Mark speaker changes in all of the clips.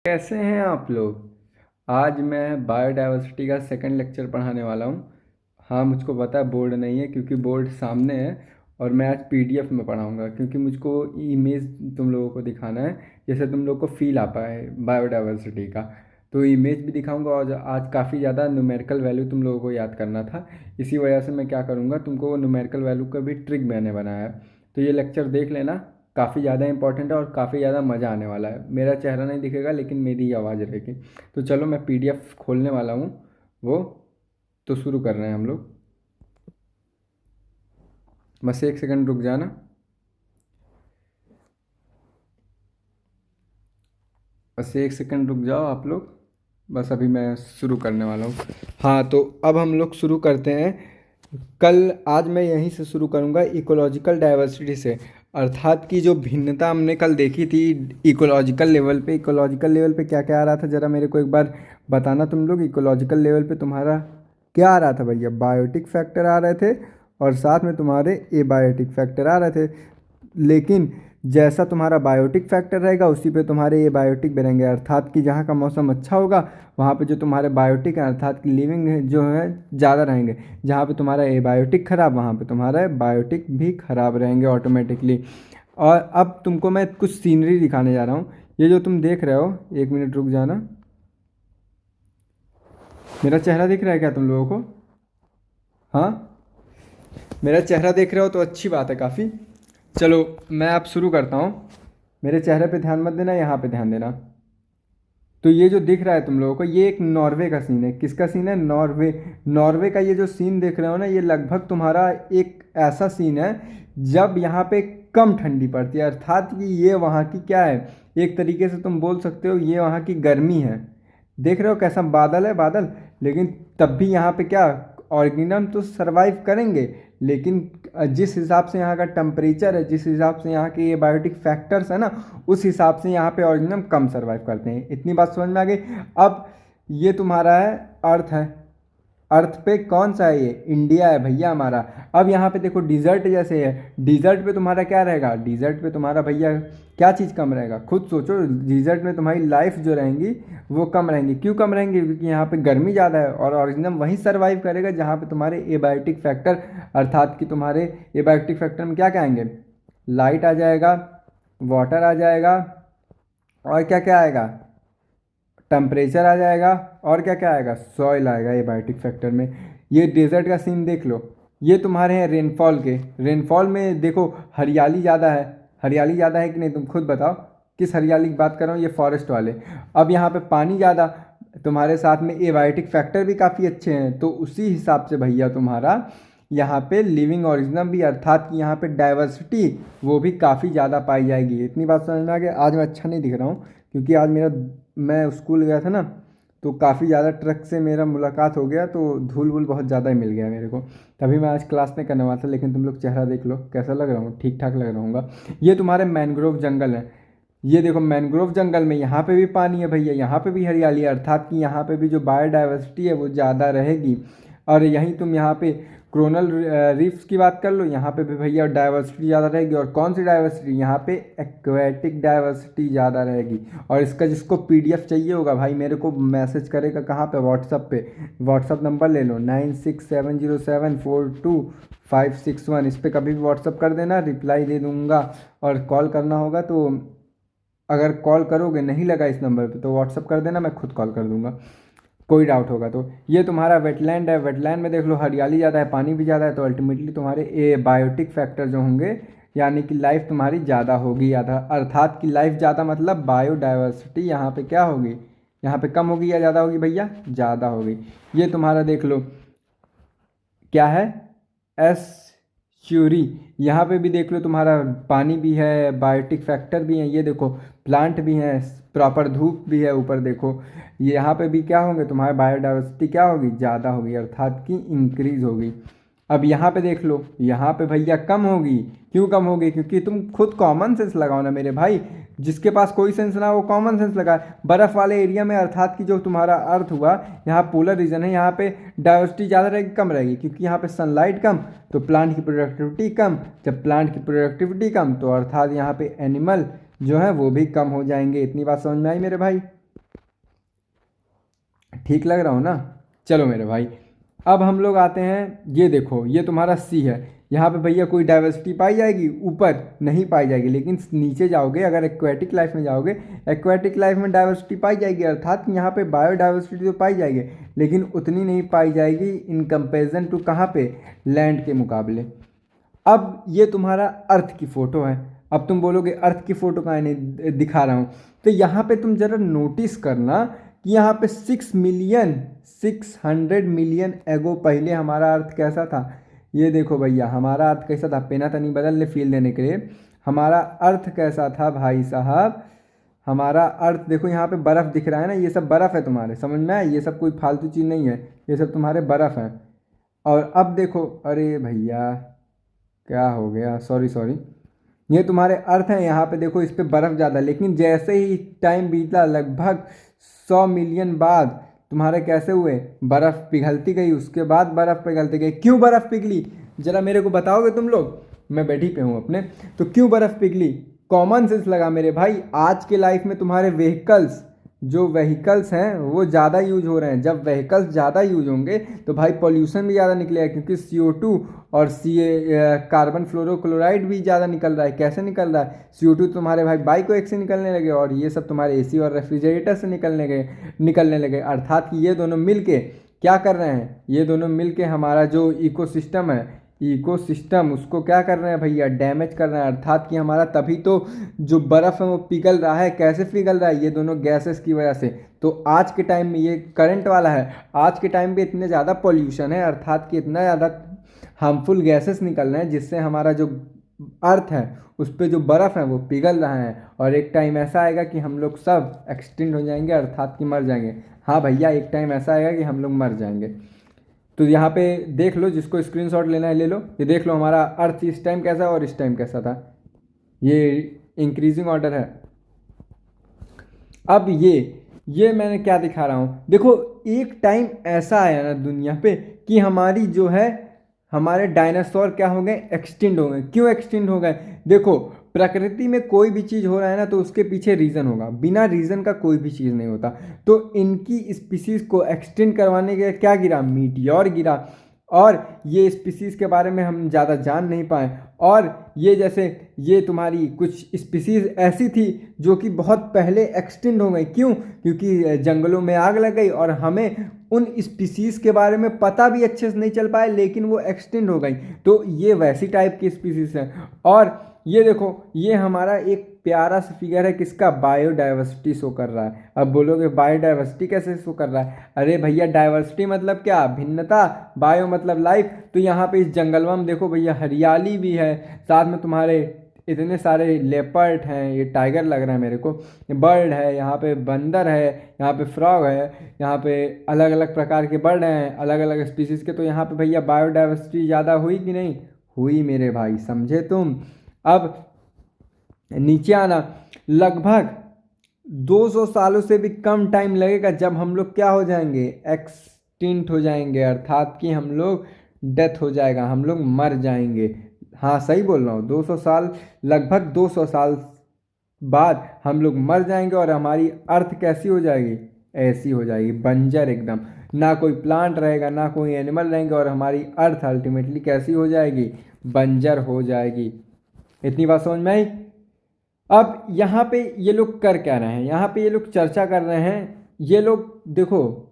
Speaker 1: कैसे हैं आप लोग। आज मैं बायोडायवर्सिटी का सेकंड लेक्चर पढ़ाने वाला हूँ। हाँ, मुझको पता है बोर्ड नहीं है क्योंकि बोर्ड सामने है। और मैं आज पीडीएफ में पढ़ाऊँगा क्योंकि मुझको इमेज तुम लोगों को दिखाना है, जैसे तुम लोग को फील आ पाए बायोडायवर्सिटी का। तो इमेज भी दिखाऊंगा और आज काफ़ी ज़्यादा न्यूमेरिकल वैल्यू तुम लोगों को याद करना था। इसी वजह से मैं क्या करूँगा, तुमको न्यूमेरिकल वैल्यू का भी ट्रिक मैंने बनाया है। तो ये लेक्चर देख लेना, काफ़ी ज़्यादा इंपॉर्टेंट है और काफ़ी ज़्यादा मज़ा आने वाला है। मेरा चेहरा नहीं दिखेगा लेकिन मेरी ही आवाज़ रहेगी। तो चलो मैं पीडीएफ खोलने वाला हूँ वो। तो शुरू कर रहे हैं हम लोग। बस एक सेकंड रुक जाना। बस एक सेकंड रुक जाओ आप लोग। बस अभी मैं शुरू करने वाला हूँ। हाँ, तो अब हम लोग शुरू करते हैं। आज मैं यहीं से शुरू करूँगा, इकोलॉजिकल डाइवर्सिटी से। अर्थात की जो भिन्नता हमने कल देखी थी इकोलॉजिकल लेवल पे। इकोलॉजिकल लेवल पे क्या क्या आ रहा था, ज़रा मेरे को एक बार बताना तुम लोग। इकोलॉजिकल लेवल पे तुम्हारा क्या आ रहा था भैया? बायोटिक फैक्टर आ रहे थे और साथ में तुम्हारे एबायोटिक फैक्टर आ रहे थे। लेकिन जैसा तुम्हारा बायोटिक फैक्टर रहेगा उसी पे तुम्हारे ये बायोटिक भी रहेंगे। अर्थात कि जहाँ का मौसम अच्छा होगा वहाँ पे जो तुम्हारे बायोटिक है अर्थात कि लिविंग जो है ज़्यादा रहेंगे। जहाँ पे तुम्हारा एबायोटिक खराब वहाँ पे तुम्हारा बायोटिक भी खराब रहेंगे ऑटोमेटिकली। और अब तुमको मैं कुछ सीनरी दिखाने जा रहा हूँ। ये जो तुम देख रहे हो, एक मिनट रुक जाना। मेरा चेहरा दिख रहा है क्या तुम लोगों को? हाँ, मेरा चेहरा देख रहे हो तो अच्छी बात है काफ़ी। चलो मैं अब शुरू करता हूँ। मेरे चेहरे पे ध्यान मत देना, यहाँ पे ध्यान देना। तो ये जो दिख रहा है तुम लोगों को, ये एक नॉर्वे का सीन है। किसका सीन है? नॉर्वे। नॉर्वे का ये जो सीन देख रहे हो ना, ये लगभग तुम्हारा एक ऐसा सीन है जब यहाँ पे कम ठंडी पड़ती है। अर्थात कि ये वहाँ की क्या है, एक तरीके से तुम बोल सकते हो ये वहाँ की गर्मी है। देख रहे हो कैसा बादल है, बादल। लेकिन तब भी यहाँ पे क्या, ऑर्गेनिज्म तो सरवाइव करेंगे। लेकिन जिस हिसाब से यहाँ का टेम्परेचर है, जिस हिसाब से यहाँ के ये बायोटिक फैक्टर्स है ना, उस हिसाब से यहाँ पे ऑर्गेनिज्म कम सर्वाइव करते हैं। इतनी बात समझ में आ गई। अब ये तुम्हारा है अर्थ है। अर्थ पे कौन सा है? ये इंडिया है भैया हमारा। अब यहाँ पे देखो डिजर्ट जैसे है। डिजर्ट पे तुम्हारा क्या रहेगा? डिजर्ट पे तुम्हारा भैया क्या चीज़ कम रहेगा? खुद सोचो। डिजर्ट में तुम्हारी लाइफ जो रहेंगी वो कम रहेंगी। क्यों कम रहेंगी? क्योंकि यहाँ पे गर्मी ज़्यादा है और ऑर्गेनिज्म वहीं सर्वाइव करेगा जहाँ पे तुम्हारे एबायोटिक फैक्टर, अर्थात कि तुम्हारे एबायोटिक फैक्टर में क्या क्या आएंगे? लाइट आ जाएगा, वाटर आ जाएगा, और क्या क्या आएगा? टेम्परेचर आ जाएगा, और क्या क्या आएगा? सॉइल आएगा ये बायोटिक फैक्टर में। ये डेजर्ट का सीन देख लो। ये तुम्हारे हैं रेनफॉल के। रेनफॉल में देखो हरियाली ज़्यादा है। हरियाली ज़्यादा है कि नहीं, तुम खुद बताओ। किस हरियाली की बात कर रहा हूँ? ये फॉरेस्ट वाले। अब यहाँ पे पानी ज़्यादा, तुम्हारे साथ में एबायोटिक फैक्टर भी काफ़ी अच्छे हैं, तो उसी हिसाब से भैया तुम्हारा यहाँ पे लिविंग ऑर्गेनिज्म भी, अर्थात कि यहाँ पे डाइवर्सिटी वो भी काफ़ी ज़्यादा पाई जाएगी। इतनी बात समझ में आ गया। आज मैं अच्छा नहीं दिख रहा हूँ क्योंकि आज मैं स्कूल गया था ना, तो काफ़ी ज़्यादा ट्रक से मेरा मुलाकात हो गया, तो धूल वूल बहुत ज़्यादा ही मिल गया मेरे को। तभी मैं आज क्लास नहीं करने वाला था। लेकिन तुम लोग चेहरा देख लो कैसा लग रहा हूँ, ठीक ठाक लग रहा हूँगा। ये तुम्हारे मैनग्रोव जंगल है। ये देखो मैनग्रोव जंगल में यहाँ पे भी पानी है भैया, यहाँ पे भी हरियाली है। अर्थात कि यहाँ पे भी जो बायोडाइवर्सिटी है वो ज़्यादा रहेगी। और यहीं तुम यहाँ पे कोरल रीफ्स की बात कर लो, यहाँ पे भी भैया डाइवर्सिटी ज़्यादा रहेगी। और कौन सी डाइवर्सिटी? यहाँ पे एक्वेटिक डाइवर्सिटी ज़्यादा रहेगी। और इसका जिसको पीडीएफ चाहिए होगा भाई मेरे को मैसेज करेगा। कहाँ पे? व्हाट्सअप पे। व्हाट्सअप नंबर ले लो 9670742561। इस पर कभी भी व्हाट्सअप कर देना, रिप्लाई दे दूँगा। और कॉल करना होगा तो अगर कॉल करोगे, नहीं लगा इस नंबर पे, तो व्हाट्सअप कर देना, मैं खुद कॉल कर दूंगा कोई डाउट होगा तो। ये तुम्हारा वेटलैंड है। वेटलैंड में देख लो हरियाली ज़्यादा है, पानी भी ज़्यादा है, तो अल्टीमेटली तुम्हारे ए बायोटिक फैक्टर जो होंगे, यानी कि लाइफ तुम्हारी ज़्यादा होगी। ज़्यादा अर्थात कि लाइफ ज़्यादा मतलब बायोडाइवर्सिटी यहाँ पे क्या होगी? यहाँ पे कम होगी या ज़्यादा होगी भैया? ज़्यादा होगी। ये तुम्हारा देख लो क्या है, एस श्यूरी। यहाँ पे भी देख लो तुम्हारा पानी भी है, बायोटिक फैक्टर भी है। ये देखो प्लांट भी हैं, प्रॉपर धूप भी है ऊपर देखो। ये यहाँ पे भी क्या होंगे तुम्हारे बायोडाइवर्सिटी क्या होगी? ज़्यादा होगी, अर्थात कि इंक्रीज होगी। अब यहाँ पे देख लो, यहाँ पे भैया कम होगी। क्यों कम होगी? क्योंकि तुम खुद कॉमन सेंस लगाओ ना मेरे भाई। जिसके पास कोई सेंस ना हो वो कॉमन सेंस लगाए। बर्फ़ वाले एरिया में, अर्थात कि जो तुम्हारा अर्थ हुआ, यहाँ पोलर रीजन है, यहाँ पे डाइवर्सिटी ज़्यादा रहेगी कम रहेगी? क्योंकि यहाँ पे सनलाइट कम, तो प्लांट की प्रोडक्टिविटी कम। जब प्लांट की प्रोडक्टिविटी कम तो अर्थात यहाँ पे एनिमल जो है वो भी कम हो जाएंगे। इतनी बात समझ में आई मेरे भाई? ठीक लग रहा हो ना। चलो मेरे भाई, अब हम लोग आते हैं, ये देखो ये तुम्हारा सी है। यहाँ पे भैया कोई डाइवर्सिटी पाई जाएगी? ऊपर नहीं पाई जाएगी, लेकिन नीचे जाओगे अगर एक्वेटिक लाइफ में जाओगे, एक्वेटिक लाइफ में डाइवर्सिटी पाई जाएगी, अर्थात यहाँ पे बायोडाइवर्सिटी तो पाई जाएगी, लेकिन उतनी नहीं पाई जाएगी इन कंपेरिजन टू कहाँ पे, लैंड के मुकाबले। अब ये तुम्हारा अर्थ की फ़ोटो है। अब तुम बोलोगे अर्थ की फ़ोटो कहाँ नहीं दिखा रहा हूँ, तो यहाँ पे तुम ज़रा नोटिस करना कि यहाँ पे 600 मिलियन एगो पहले हमारा अर्थ कैसा था। ये देखो भैया हमारा अर्थ कैसा था, पेना तनी बदल ले फील देने के लिए। हमारा अर्थ कैसा था भाई साहब, हमारा अर्थ देखो यहाँ पे बर्फ़ दिख रहा है ना, ये सब बर्फ़ है तुम्हारे, समझ में आया, ये सब कोई फालतू चीज़ नहीं है, ये सब तुम्हारे बर्फ़ हैं। और अब देखो, अरे भैया क्या हो गया, सॉरी सॉरी, ये तुम्हारे अर्थ हैं, यहाँ पे देखो इस पे बर्फ़ ज़्यादा, लेकिन जैसे ही टाइम बीता लगभग 100 मिलियन बाद तुम्हारे कैसे हुए, बर्फ़ पिघलती गई, उसके बाद बर्फ़ पिघलती गई। क्यों बर्फ़ पिघली ज़रा मेरे को बताओगे तुम लोग, मैं बैठी पे हूँ अपने, तो क्यों बर्फ़ पिघली? कॉमन सेंस लगा मेरे भाई, आज के लाइफ में तुम्हारे व्हीकल्स, जो व्हीकल्स हैं वो ज़्यादा यूज हो रहे हैं। जब व्हीकल्स ज़्यादा यूज होंगे तो भाई पॉल्यूशन भी ज़्यादा निकलेगा, क्योंकि CO2 और कार्बन फ्लोरोक्लोराइड भी ज़्यादा निकल रहा है। कैसे निकल रहा है? CO2 तुम्हारे भाई बाइको एक से निकलने लगे, और ये सब तुम्हारे AC और रेफ्रिजरेटर से निकलने लगे, अर्थात कि ये दोनों मिल के क्या कर रहे हैं, ये दोनों मिल के हमारा जो इकोसिस्टम है, इकोसिस्टम उसको क्या कर रहे हैं भैया, डैमेज कर रहे हैं। अर्थात कि हमारा तभी तो जो बर्फ़ है वो पिघल रहा है। कैसे पिघल रहा है? ये दोनों गैसेस की वजह से। तो आज के टाइम में ये करंट वाला है, आज के टाइम पे इतने ज़्यादा पॉल्यूशन है, अर्थात कि इतना ज़्यादा हार्मफुल गैसेस निकल रहे हैं, जिससे हमारा जो अर्थ है उस पर जो बर्फ़ है वो पिघल रहा है, और एक टाइम ऐसा आएगा कि हम लोग सब एक्सटिंक्ट हो जाएंगे, अर्थात कि मर जाएंगे। हाँ भैया, एक टाइम ऐसा आएगा कि हम लोग मर जाएंगे। तो यहाँ पे देख लो, जिसको स्क्रीनशॉट लेना है ले लो, ये देख लो हमारा अर्थ इस टाइम कैसा और इस टाइम कैसा था, ये इंक्रीजिंग ऑर्डर है। अब ये मैंने क्या दिखा रहा हूँ, देखो एक टाइम ऐसा आया ना दुनिया पे कि हमारी जो है, हमारे डायनासोर क्या हो गए, एक्सटिंक्ट हो गए। क्यों एक्सटिंक्ट हो गए? देखो प्रकृति में कोई भी चीज़ हो रहा है ना तो उसके पीछे रीज़न होगा, बिना रीज़न का कोई भी चीज़ नहीं होता। तो इनकी स्पीसीज़ को एक्सटिंक्ट करवाने के लिए क्या गिरा, मीटियोर गिरा, और ये स्पीसीज़ के बारे में हम ज़्यादा जान नहीं पाए। और ये जैसे ये तुम्हारी कुछ स्पीसीज़ ऐसी थी जो कि बहुत पहले एक्सटिंक्ट हो गई। क्यों? क्योंकि जंगलों में आग लग गई और हमें उन स्पीसीज़ के बारे में पता भी अच्छे से नहीं चल पाए, लेकिन वो एक्सटिंक्ट हो गई। तो ये वैसी टाइप की स्पीसीज़ है। और ये देखो, ये हमारा एक प्यारा सा फिगर है, किसका, बायोडाइवर्सिटी शो कर रहा है। अब बोलोगे बायोडाइवर्सिटी कैसे शो कर रहा है? अरे भैया डाइवर्सिटी मतलब क्या, भिन्नता, बायो मतलब लाइफ। तो यहाँ पे इस जंगलवा में देखो भैया हरियाली भी है, साथ में तुम्हारे इतने सारे लेपर्ड हैं, ये टाइगर लग रहा है मेरे को, बर्ड है, यहाँ पे बंदर है, यहाँ पे फ्रॉग है, यहाँ पे अलग अलग प्रकार के बर्ड हैं, अलग अलग स्पीसीज़ के। तो यहाँ पे भैया बायोडाइवर्सिटी ज़्यादा हुई कि नहीं हुई मेरे भाई, समझे तुम? अब नीचे आना, लगभग 200 सालों से भी कम टाइम लगेगा जब हम लोग क्या हो जाएंगे, एक्सटिंक्ट हो जाएंगे, अर्थात कि हम लोग डेथ हो जाएगा, हम लोग मर जाएंगे। हाँ सही बोल रहा हूँ, 200 साल, लगभग 200 साल बाद हम लोग मर जाएंगे, और हमारी अर्थ कैसी हो जाएगी, ऐसी हो जाएगी, बंजर एकदम, ना कोई प्लांट रहेगा ना कोई एनिमल रहेंगे, और हमारी अर्थ अल्टीमेटली कैसी हो जाएगी, बंजर हो जाएगी। इतनी बात समझ में आई? अब यहाँ पे ये लोग कर क्या रहे हैं, यहाँ पे ये लोग चर्चा कर रहे हैं। ये लोग देखो,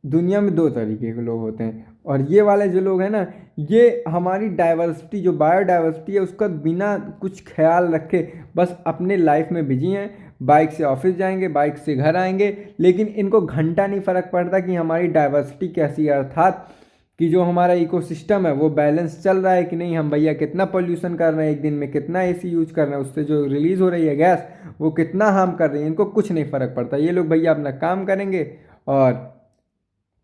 Speaker 1: दुनिया में दो तरीके के लोग होते हैं, और ये वाले जो लोग हैं ना, ये हमारी डाइवर्सिटी जो बायोडाइवर्सिटी है उसका बिना कुछ ख्याल रखे बस अपने लाइफ में बिजी हैं। बाइक से ऑफिस जाएंगे, बाइक से घर आएंगे, लेकिन इनको घंटा नहीं फर्क पड़ता कि हमारी डाइवर्सिटी कैसी है, अर्थात कि जो हमारा इकोसिस्टम है वो बैलेंस चल रहा है कि नहीं, हम भैया कितना पोल्यूशन कर रहे हैं, एक दिन में कितना AC यूज कर रहे हैं, उससे जो रिलीज़ हो रही है गैस वो कितना हार्म कर रही है, इनको कुछ नहीं फ़र्क पड़ता। ये लोग भैया अपना काम करेंगे और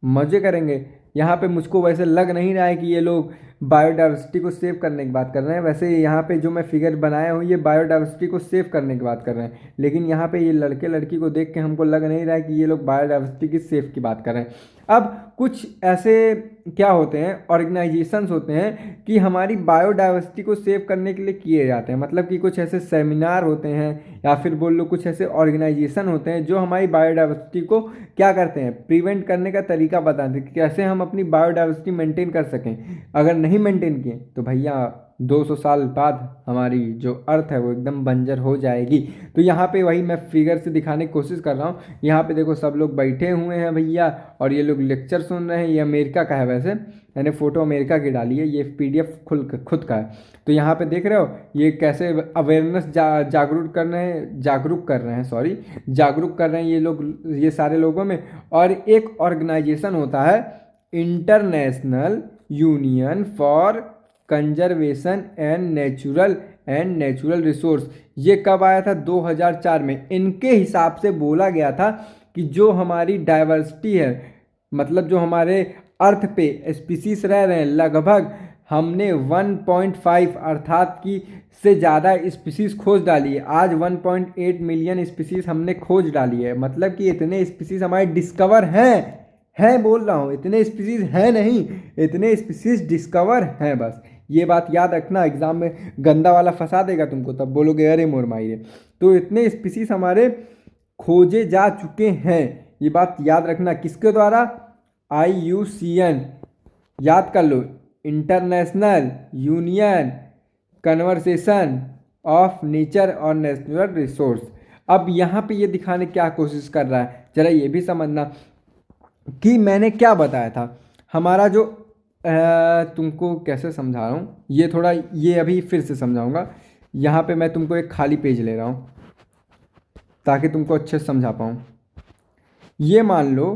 Speaker 1: मज़े करेंगे। यहाँ पे मुझको वैसे लग नहीं रहा है कि ये लोग बायोडाइवर्सिटी को सेव करने की बात कर रहे हैं। वैसे यहाँ पे जो मैं फिगर बनाया हूँ ये बायोडाइवर्सिटी को सेव करने की बात कर रहे हैं, लेकिन यहाँ पे ये लड़के लड़की को देख के हमको लग नहीं रहा है कि ये लोग बायोडाइवर्सिटी की सेव की बात कर रहे हैं। अब कुछ ऐसे क्या होते हैं, ऑर्गेनाइजेशंस होते हैं कि हमारी बायोडाइवर्सिटी को सेव करने के लिए किए जाते हैं। मतलब कि कुछ ऐसे सेमिनार होते हैं या फिर बोल लो कुछ ऐसे ऑर्गेनाइजेशन होते हैं जो हमारी बायोडाइवर्सिटी को क्या करते हैं, प्रिवेंट करने का तरीका बताते हैं कि कैसे हम अपनी बायोडाइवर्सिटी मेंटेन कर सकें। अगर नहीं मेंटेन किए तो भैया 200 साल बाद हमारी जो अर्थ है वो एकदम बंजर हो जाएगी। तो यहाँ पे वही मैं फिगर से दिखाने की कोशिश कर रहा हूँ। यहाँ पे देखो सब लोग बैठे हुए हैं भैया और ये लोग लेक्चर सुन रहे हैं। ये अमेरिका का है, वैसे मैंने फ़ोटो अमेरिका की डाली है, ये PDF खुद का है। तो यहाँ पे देख रहे हो ये कैसे अवेयरनेस जागरूक कर रहे हैं सॉरी जागरूक कर रहे हैं ये लोग, ये सारे लोगों में। और एक ऑर्गेनाइजेशन होता है international union for conservation and natural resource. ये कब आया था? 2004 में। इनके हिसाब से बोला गया था कि जो हमारी डाइवर्सिटी है, मतलब जो हमारे अर्थ पे स्पीसीज रह रहे हैं, लगभग हमने 1.5 अर्थात की से ज़्यादा स्पीसीज खोज डाली है। आज 1.8 मिलियन स्पीसीज हमने खोज डाली है। मतलब कि इतने स्पीसीज हमारे डिस्कवर हैं बोल रहा हूँ, इतने स्पीसीज हैं नहीं, इतने स्पीसीज डिस्कवर हैं। बस ये बात याद रखना, एग्जाम में गंदा वाला फंसा देगा तुमको, तब बोलोगे अरे मोर माई। तो इतने स्पीसीज हमारे खोजे जा चुके हैं, ये बात याद रखना। किसके द्वारा? IUCN, याद कर लो, international union conservation of nature और नेचुरल रिसोर्स। अब यहाँ पे ये दिखाने क्या कोशिश कर रहा है, जरा ये भी समझना कि मैंने क्या बताया था। हमारा जो तुमको कैसे समझा रहा हूँ, ये थोड़ा ये अभी फिर से समझाऊंगा। यहाँ पे मैं तुमको एक खाली पेज ले रहा हूँ ताकि तुमको अच्छे से समझा पाऊँ। ये मान लो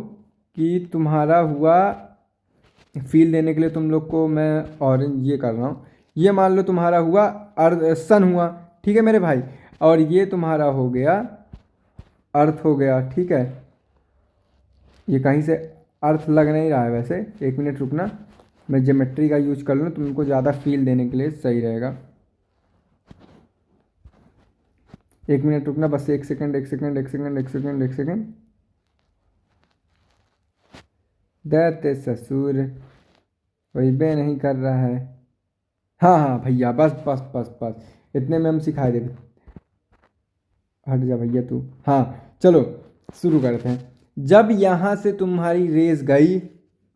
Speaker 1: कि तुम्हारा हुआ, फील देने के लिए तुम लोग को मैं ऑरेंज ये कर रहा हूँ। ये मान लो तुम्हारा हुआ सन हुआ, ठीक है मेरे भाई, और ये तुम्हारा हो गया अर्थ हो गया, ठीक है। ये कहीं से अर्थ लग नहीं रहा है वैसे, 1 मिनट रुकना, मैं ज्योमेट्री का यूज कर लूँ, तुमको ज़्यादा फील देने के लिए सही रहेगा। 1 मिनट रुकना, बस 1 सेकंड। दैते ससुर वही बे नहीं कर रहा है। हाँ भैया, बस इतने में हम सिखा दे। हट जा भैया तू। हाँ चलो शुरू करते हैं। जब यहाँ से तुम्हारी रेस गई,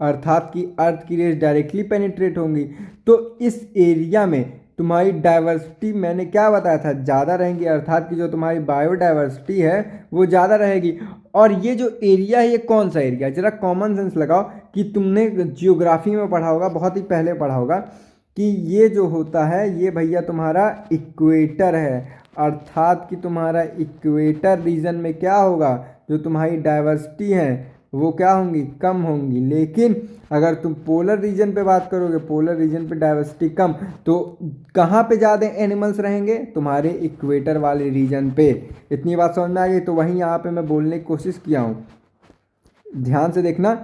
Speaker 1: अर्थात कि अर्थ की रेस डायरेक्टली पेनिट्रेट होंगी, तो इस एरिया में तुम्हारी डाइवर्सिटी मैंने क्या बताया था, ज़्यादा रहेंगी। अर्थात कि जो तुम्हारी बायोडाइवर्सिटी है वो ज़्यादा रहेगी। और ये जो एरिया है ये कौन सा एरिया है, ज़रा कॉमन सेंस लगाओ कि तुमने जियोग्राफी में पढ़ा होगा, बहुत ही पहले पढ़ा होगा कि ये जो होता है ये भैया तुम्हारा इक्वेटर है। अर्थात कि तुम्हारा इक्वेटर रीजन में क्या होगा, जो तुम्हारी डाइवर्सिटी है वो क्या होंगी, कम होंगी। लेकिन अगर तुम पोलर रीजन पे बात करोगे, पोलर रीजन पे डाइवर्सिटी कम, तो कहाँ पे ज़्यादा एनिमल्स रहेंगे, तुम्हारे इक्वेटर वाले रीजन पे। इतनी बात समझ में आ गई। तो वहीं यहाँ पे मैं बोलने की कोशिश किया हूँ, ध्यान से देखना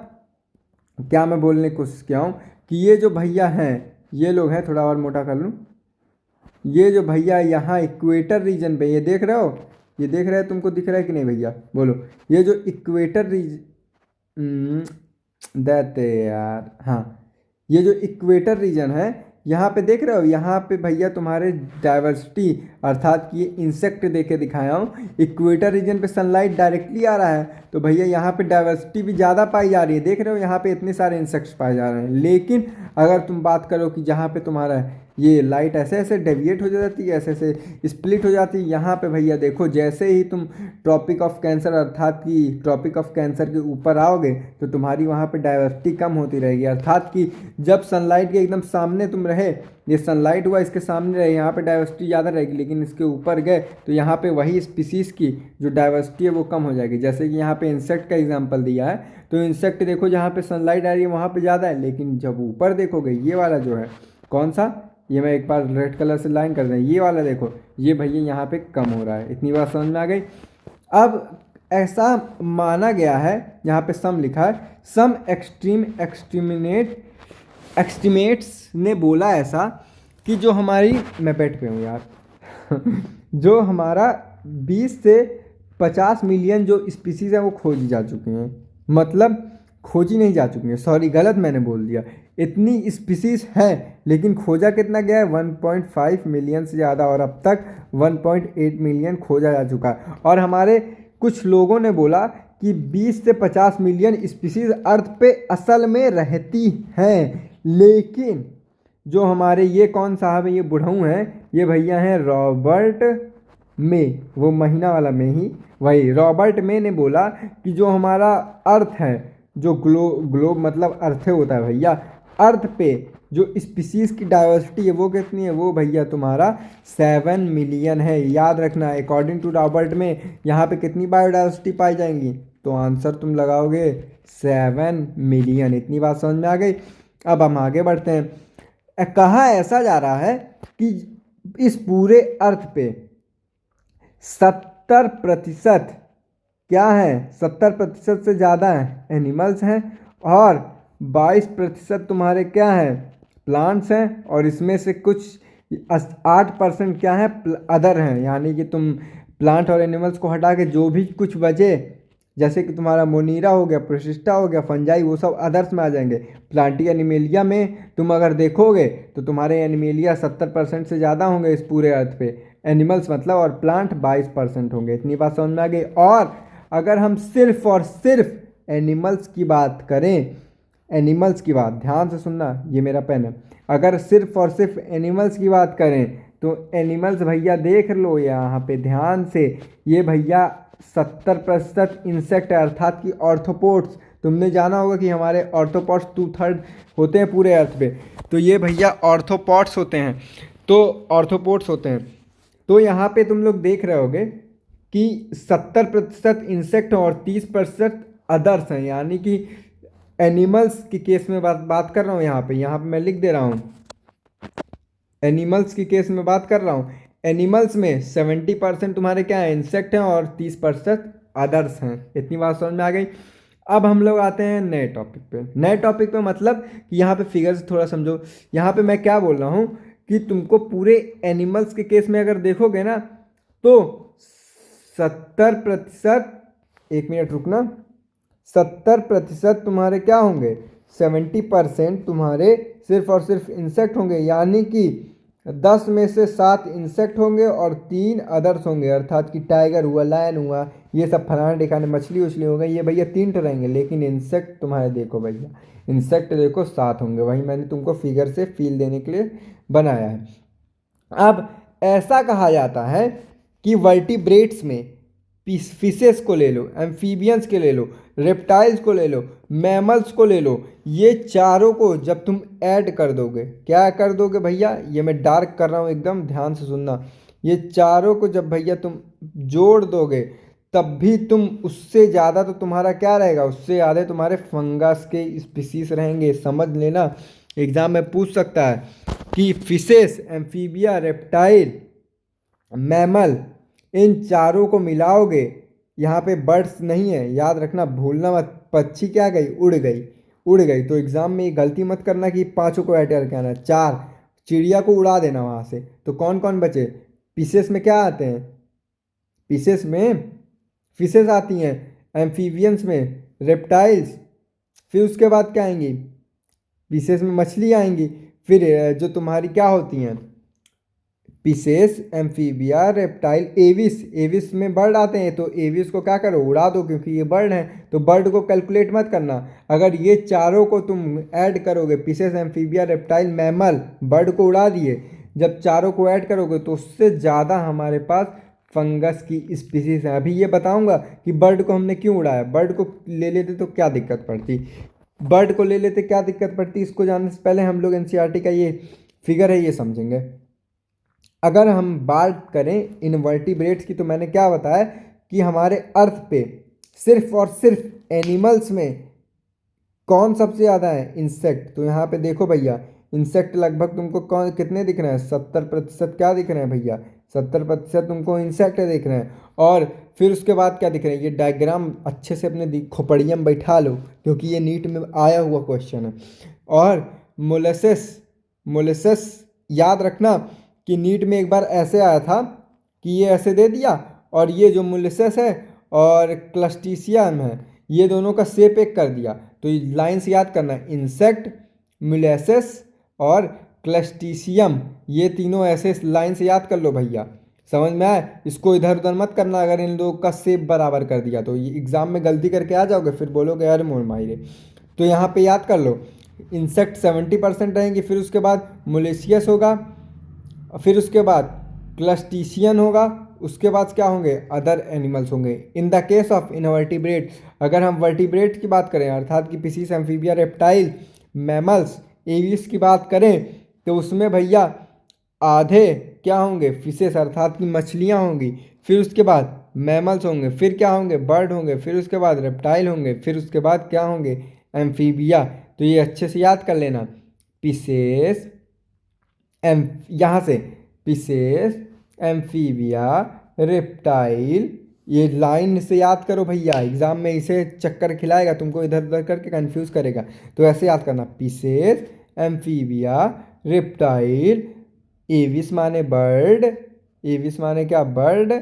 Speaker 1: क्या मैं बोलने की कोशिश किया हूँ कि ये जो भैया हैं, ये लोग हैं, थोड़ा और मोटा कर लूँ, ये जो भैया यहाँ इक्वेटर रीजन पे, ये देख रहे हो, ये देख रहे हो, तुमको दिख रहा है कि नहीं भैया बोलो। ये जो इक्वेटर देते यार, हाँ, ये जो इक्वेटर रीजन है यहाँ पे देख रहे हो, यहाँ पे भैया तुम्हारे डाइवर्सिटी, अर्थात कि ये इंसेक्ट देके दिखाया हूँ, इक्वेटर रीजन पे सनलाइट डायरेक्टली आ रहा है, तो भैया यहाँ पे डाइवर्सिटी भी ज़्यादा पाई जा रही है। देख रहे हो यहाँ पे इतने सारे इंसेक्ट्स पाए जा रहे हैं। लेकिन अगर तुम बात करो कि जहाँ पे तुम्हारा ये लाइट ऐसे ऐसे डेविएट हो जाती है, ऐसे ऐसे स्प्लिट हो जाती है, यहाँ पे भैया देखो जैसे ही तुम ट्रॉपिक ऑफ कैंसर, अर्थात कि ट्रॉपिक ऑफ कैंसर के ऊपर आओगे तो तुम्हारी वहाँ पे डाइवर्सिटी कम होती रहेगी। अर्थात कि जब सनलाइट के एकदम सामने तुम रहे, ये सनलाइट हुआ इसके सामने रहे, यहाँ पे डाइवर्सिटी ज़्यादा रहेगी। लेकिन इसके ऊपर गए तो यहाँ पे वही स्पीसीज़ की जो डाइवर्सिटी है वो कम हो जाएगी। जैसे कि यहाँ पे इंसेक्ट का एग्जांपल दिया है, तो इंसेक्ट देखो जहाँ पे सनलाइट आ रही है वहाँ पे ज़्यादा है, लेकिन जब ऊपर देखोगे ये वाला जो है, कौन सा, ये मैं एक बार रेड कलर से लाइन कर दें, ये वाला देखो, ये भैया यहाँ पे कम हो रहा है। इतनी बात समझ में आ गई। अब ऐसा माना गया है, यहाँ पे सम लिखा है, सम एक्सट्रीमेट्स ने बोला ऐसा कि जो हमारी, मैं बेड पे हूँ यार जो हमारा 20 से 50 मिलियन जो स्पीसीज हैं वो खोजी जा चुकी हैं। मतलब खोजी नहीं जा चुकी हैं, सॉरी गलत मैंने बोल दिया, इतनी स्पीसीज हैं, लेकिन खोजा कितना गया है 1.5 मिलियन से ज़्यादा, और अब तक 1.8 मिलियन खोजा जा चुका है। और हमारे कुछ लोगों ने बोला कि 20 से 50 मिलियन स्पीसीज अर्थ पे असल में रहती हैं, लेकिन जो हमारे ये कौन साहब हैं, ये बुढ़ऊ हैं, ये भैया हैं रॉबर्ट मे, वो महीना वाला में ही, वही रॉबर्ट मे ने बोला कि जो हमारा अर्थ है, जो ग्लोब मतलब अर्थ होता है भैया, अर्थ पे जो स्पीसीज की डाइवर्सिटी है वो कितनी है, वो भैया तुम्हारा 7 मिलियन है। याद रखना, अकॉर्डिंग टू रॉबर्ट में यहाँ पे कितनी बायोडाइवर्सिटी पाई जाएंगी, तो आंसर तुम लगाओगे 7 मिलियन। इतनी बात समझ में आ गई। अब हम आगे बढ़ते हैं। कहा ऐसा जा रहा है कि इस पूरे अर्थ पे 70% क्या है, 70% से ज़्यादा है एनिमल्स हैं, और 22% तुम्हारे क्या हैं, प्लांट्स हैं, और इसमें से कुछ 8% क्या है, अदर हैं। यानी कि तुम प्लांट और एनिमल्स को हटा के जो भी कुछ बचे, जैसे कि तुम्हारा मोनीरा हो गया, प्रोसिस्टा हो गया, फंजाई, वो सब अदर्स में आ जाएंगे। प्लांटी एनिमेलिया में तुम अगर देखोगे तो तुम्हारे एनिमेलिया 70% से ज़्यादा होंगे इस पूरे अर्थ पे, एनिमल्स मतलब, और प्लांट 22% होंगे। इतनी बात समझ में आ गई। और अगर हम सिर्फ और सिर्फ एनिमल्स की बात करें, एनिमल्स की बात ध्यान से सुनना, ये मेरा पेन है, अगर सिर्फ और सिर्फ एनिमल्स की बात करें तो एनिमल्स भैया देख लो यहाँ पे ध्यान से, ये भैया 70% इंसेक्ट है, अर्थात कि ऑर्थोपोड्स। तुमने जाना होगा कि हमारे ऑर्थोपॉड्स 2/3 होते हैं पूरे अर्थ पे, तो ये भैया ऑर्थोपॉड्स होते हैं, तो ऑर्थोपोड्स होते हैं। तो यहाँ पे तुम लोग देख रहे होगे कि 70% इंसेक्ट और 30% अदर्स हैं। यानी कि एनिमल्स के केस में बात कर रहा हूँ, यहाँ पे मैं लिख दे रहा हूँ, एनिमल्स के केस में बात कर रहा हूँ। एनिमल्स में 70% तुम्हारे क्या है, इंसेक्ट हैं, और 30% अदर्स हैं। इतनी बात समझ में आ गई। अब हम लोग आते हैं नए टॉपिक पे। नए टॉपिक पे मतलब कि यहाँ पे फिगर से थोड़ा समझो। यहाँ पे मैं क्या बोल रहा हूँ कि तुमको पूरे एनिमल्स के केस में अगर देखोगे ना तो 70%, एक मिनट रुकना, 70% तुम्हारे क्या होंगे, 70% तुम्हारे सिर्फ और सिर्फ इंसेक्ट होंगे। यानी कि 10 में से 7 इंसेक्ट होंगे और 3 अदर्स होंगे, अर्थात कि टाइगर हुआ, लायन हुआ, ये सब फलाने ढिकाने मछली उछली हो गई, ये भैया 3 तो रहेंगे। लेकिन इंसेक्ट तुम्हारे देखो भैया, इंसेक्ट देखो 7 होंगे। वही मैंने तुमको फिगर से फील देने के लिए बनाया है। अब ऐसा कहा जाता है कि वर्टिब्रेट्स में फिशेस को ले लो, एम्फीबियंस के ले लो, रेप्टाइल्स को ले लो, मैमल्स को ले लो, ये चारों को जब तुम ऐड कर दोगे, क्या कर दोगे भैया, ये मैं डार्क कर रहा हूँ एकदम ध्यान से सुनना, ये चारों को जब भैया तुम जोड़ दोगे तब भी तुम उससे ज़्यादा तो तुम्हारा क्या रहेगा, उससे ज़्यादा तुम्हारे फंगस के स्पीसीज रहेंगे। समझ लेना, एग्जाम में पूछ सकता है कि फिशेस, एम्फीबिया, रेप्टाइल, मैमल, इन चारों को मिलाओगे, यहाँ पे बर्ड्स नहीं है, याद रखना, भूलना मत, पक्षी क्या गई, उड़ गई, उड़ गई। तो एग्जाम में ये गलती मत करना कि 5 को ऐड करके आना, 4 चिड़िया को उड़ा देना वहाँ से। तो कौन कौन बचे, पीसेस में क्या आते हैं, पीसेस में फिशेस आती हैं, एम्फीबियंस में रेप्टाइल्स, फिर उसके बाद क्या आएंगी, पीसेस में मछली आएंगी, फिर जो तुम्हारी क्या होती हैं, Pisces, Amphibia, reptile, Aves, Aves में बर्ड आते हैं। तो एविस को क्या करो, उड़ा दो, क्योंकि ये बर्ड हैं। तो बर्ड को कैलकुलेट मत करना, अगर ये चारों को तुम ऐड करोगे, Pisces, Amphibia, reptile, mammal, bird को उड़ा दिए, जब चारों को ऐड करोगे तो उससे ज़्यादा हमारे पास फंगस की स्पीसीज है। अभी ये बताऊंगा कि बर्ड को हमने क्यों उड़ाया, बर्ड को ले लेते तो क्या दिक्कत पड़ती, बर्ड को ले लेते क्या दिक्कत पड़ती, इसको जानने से पहले हम लोग एनसीईआरटी का ये फिगर है ये समझेंगे। अगर हम बात करें इनवर्टिब्रेट्स की, तो मैंने क्या बताया कि हमारे अर्थ पे सिर्फ और सिर्फ एनिमल्स में कौन सबसे ज़्यादा है, इंसेक्ट। तो यहाँ पे देखो भैया, इंसेक्ट लगभग तुमको कौन कितने दिख रहे हैं, 70% क्या दिख रहे हैं भैया, 70% तुमको इंसेक्ट दिख रहे हैं। और फिर उसके बाद क्या दिख रहे हैं, ये डायग्राम अच्छे से अपने खोपड़िया में बैठा लो, क्योंकि ये नीट में आया हुआ क्वेश्चन है। और मोलेसेस, मोलेसेस याद रखना कि नीट में एक बार ऐसे आया था कि ये ऐसे दे दिया, और ये जो मोलेसेस है और क्लस्टीसियम है, ये दोनों का शेप एक कर दिया। तो ये लाइन से याद करना, इंसेक्ट, मोलेसेस और क्लस्टीशियम, ये तीनों ऐसे लाइन से याद कर लो भैया। समझ में आया? इसको इधर उधर मत करना, अगर इन लोगों का शेप बराबर कर दिया तो ये एग्जाम में गलती करके आ जाओगे, फिर बोलोगे अरे मोर माहिरे। तो यहाँ पे याद कर लो, इंसेक्ट 70% रहेंगे, फिर उसके बाद मोलेशियस होगा, फिर उसके बाद क्लस्टीशियन होगा, उसके बाद क्या होंगे, अदर एनिमल्स होंगे। In the case of invertebrate, अगर हम वर्टिब्रेट की बात करें अर्थात कि fishes, amphibia, reptile, mammals, Aves की बात करें तो उसमें भैया आधे क्या होंगे, फिशेस अर्थात की मछलियाँ होंगी, फिर उसके बाद मैमल्स होंगे, फिर क्या होंगे, बर्ड होंगे, फिर उसके बाद रेप्टाइल होंगे, फिर उसके बाद क्या होंगे, एम्फीबिया। तो ये अच्छे से याद कर लेना, फिशेस एम, यहाँ से फिशेस, एम्फीबिया, रेप्टाइल, ये लाइन से याद करो भैया, एग्जाम में इसे चक्कर खिलाएगा तुमको, इधर उधर करके कंफ्यूज करेगा। तो ऐसे याद करना, फिशेस, एम्फीबिया, रेप्टाइल, एविस माने बर्ड, एविस माने क्या, बर्ड,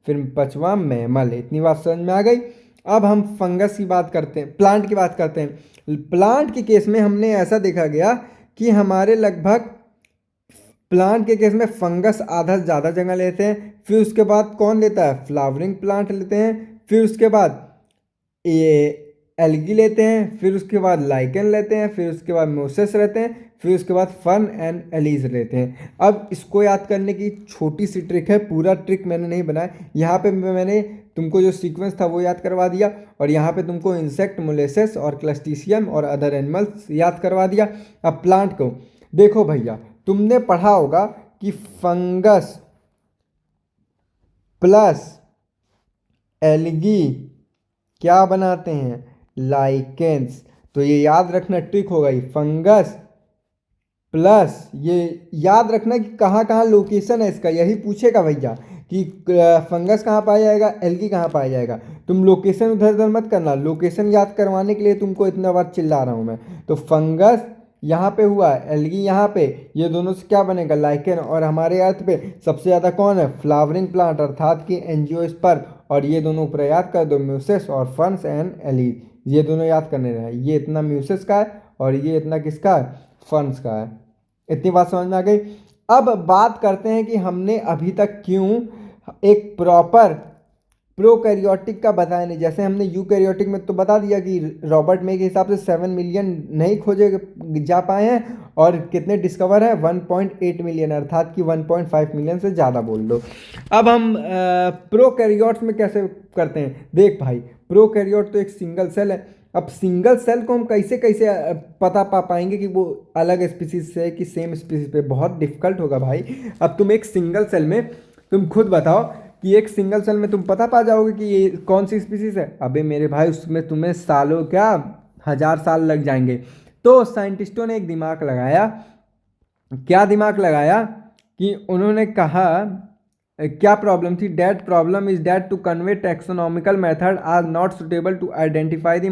Speaker 1: फिर पांचवा मैमल। इतनी बात समझ में आ गई। अब हम फंगस की बात करते हैं, प्लांट की बात करते हैं। प्लांट के केस में हमने ऐसा देखा गया कि हमारे लगभग प्लांट के केस में फंगस आधा ज़्यादा जगह लेते हैं, फिर उसके बाद कौन लेता है, फ्लावरिंग प्लांट लेते हैं, फिर उसके बाद ये एल्गी लेते हैं, फिर उसके बाद लाइकेन लेते हैं, फिर उसके बाद मोसेस रहते हैं, फिर उसके बाद फर्न एंड एलीज लेते हैं। अब इसको याद करने की छोटी सी ट्रिक है, पूरा ट्रिक मैंने नहीं बनाया, यहाँ पे मैंने तुमको जो सीक्वेंस था वो याद करवा दिया, और यहाँ पे तुमको इंसेक्ट, मोलेसेस और क्लस्टीशियम और अदर एनिमल्स याद करवा दिया। अब प्लांट को देखो भैया, तुमने पढ़ा होगा कि फंगस प्लस एल्गी क्या बनाते हैं, लाइकेंस। तो ये याद रखना ट्रिक होगा, ये फंगस प्लस, ये याद रखना कि कहाँ कहाँ लोकेशन है इसका, यही पूछेगा भैया कि फंगस कहाँ पाया जाएगा, एल्गी कहाँ पाया जाएगा। तुम लोकेशन उधर उधर मत करना, लोकेशन याद करवाने के लिए तुमको इतना बार चिल्ला रहा हूँ मैं। तो फंगस यहाँ पे हुआ, एल्गी यहाँ पे, ये दोनों से क्या बनेगा, लाइकेन। और हमारे अर्थ पे सबसे ज़्यादा कौन है, फ्लावरिंग प्लांट अर्थात कि एंजियोस्पर्म, और ये दोनों ऊपर याद कर दो, म्यूसिस और फर्न्स एंड एली, ये दोनों याद करने रहे। ये इतना म्यूसिस का है और ये इतना किसका है, फर्न्स का है। इतनी बात समझ में आ गई। अब बात करते हैं कि हमने अभी तक क्यों एक प्रॉपर प्रोकैरियोटिक का बताया नहीं। जैसे हमने यूकैरियोटिक में तो बता दिया कि रॉबर्ट मे के हिसाब से 7 मिलियन नहीं खोजे जा पाए हैं, और कितने डिस्कवर है, 1.8 मिलियन, अर्थात कि 1.5 मिलियन से ज़्यादा बोल लो। अब हम प्रोकैरियोट्स में कैसे करते हैं, देख भाई, प्रोकैरियोट तो एक सिंगल सेल है। अब सिंगल सेल को हम कैसे कैसे पता पा पाएंगे कि वो अलग स्पीसीज से कि सेम स्पीसीज पे, बहुत डिफिकल्ट होगा भाई। अब तुम एक सिंगल सेल में, तुम खुद बताओ कि एक सिंगल सेल में तुम पता पा जाओगे कि ये कौन सी स्पीसीज है। अबे मेरे भाई, उसमें तुम्हें सालों क्या, 1000 साल लग जाएंगे। तो साइंटिस्टों ने एक दिमाग लगाया, क्या दिमाग लगाया कि उन्होंने कहा, क्या प्रॉब्लम थी, that problem is that to convey taxonomical method are not suitable to identify the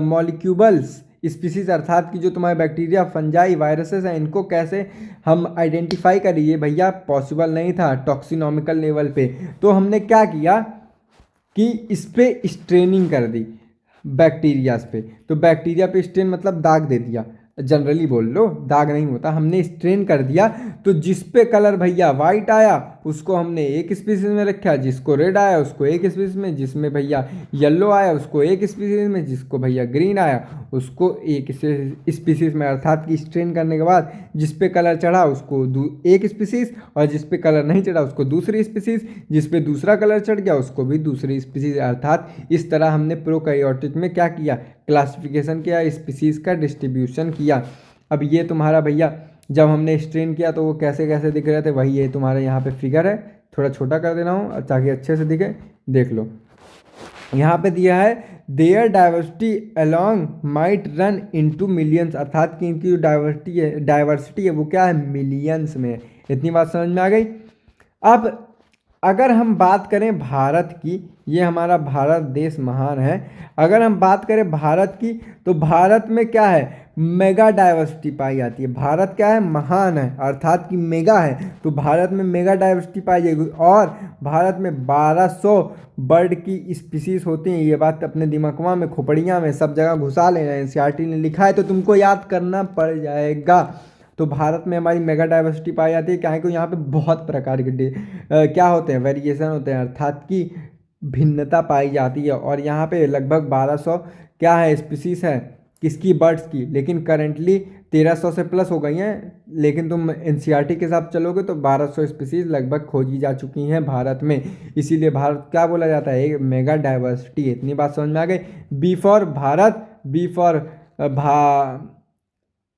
Speaker 1: molecules species, अर्थात कि जो तुम्हारे बैक्टीरिया, फंजाई, वायरसेस हैं, इनको कैसे हम आइडेंटिफाई करिए भैया, पॉसिबल नहीं था टॉक्सिनॉमिकल लेवल पे। तो हमने क्या किया कि इस पे स्ट्रेनिंग कर दी बैक्टीरियाज पे। तो बैक्टीरिया पे स्ट्रेन मतलब दाग दे दिया, जनरली बोल लो, दाग नहीं होता, हमने स्ट्रेन कर दिया। तो जिस पे कलर भैया वाइट आया उसको हमने एक स्पीसीज में रखा, जिसको रेड आया उसको एक स्पीसीज में, जिसमें भैया येलो आया उसको एक स्पीसीज में, जिसको भैया ग्रीन आया उसको एक स्पीसीज में। अर्थात कि स्ट्रेन करने के बाद जिस पे कलर चढ़ा उसको एक स्पीसीज, और जिस पे कलर नहीं चढ़ा उसको दूसरी स्पीसीज, जिस पे दूसरा कलर चढ़ गया उसको भी दूसरी स्पीसीज। अर्थात इस तरह हमने प्रोकैरियोटिक में क्या किया, क्लासिफिकेशन किया, स्पीसीज का डिस्ट्रीब्यूशन किया। अब ये तुम्हारा भैया जब हमने स्ट्रेन किया तो वो कैसे कैसे दिख रहे थे, वही ये तुम्हारे यहाँ पे फिगर है, थोड़ा छोटा कर देना हूँ ताकि अच्छे से दिखे, देख लो। यहाँ पे दिया है there diversity along might run into millions, अर्थात कि इनकी जो डाइवर्सिटी है वो क्या है, मिलियंस में। इतनी बात समझ में आ गई। अब अगर हम बात करें भारत की, ये हमारा भारत देश महान है। अगर हम बात करें भारत की, तो भारत में क्या है, मेगा डाइवर्सिटी पाई जाती है। भारत क्या है, महान है, अर्थात कि मेगा है, तो भारत में मेगा डाइवर्सिटी पाई जाएगी। और भारत में 1200 बर्ड की स्पीसीज होती हैं। ये बात अपने दिमागवा में, खोपड़ियाँ में, सब जगह घुसा लेना। एनसीईआरटी ने लिखा है तो तुमको याद करना पड़ जाएगा। तो भारत में हमारी मेगा डाइवर्सिटी पाई जाती है, क्या है कि यहाँ पे बहुत प्रकार के क्या होते हैं, वेरिएशन होते हैं, अर्थात कि भिन्नता पाई जाती है। और यहाँ पे लगभग 1200 क्या है, स्पीसीज है, किसकी, बर्ड्स की। लेकिन करेंटली 1300 से प्लस हो गई हैं। लेकिन तुम एनसीईआरटी के साथ चलोगे तो 1200 स्पीसीज लगभग खोजी जा चुकी हैं भारत में। इसीलिए भारत क्या बोला जाता है, एक मेगा डाइवर्सिटी। इतनी बात समझ में आ गई। B for Bharat, B for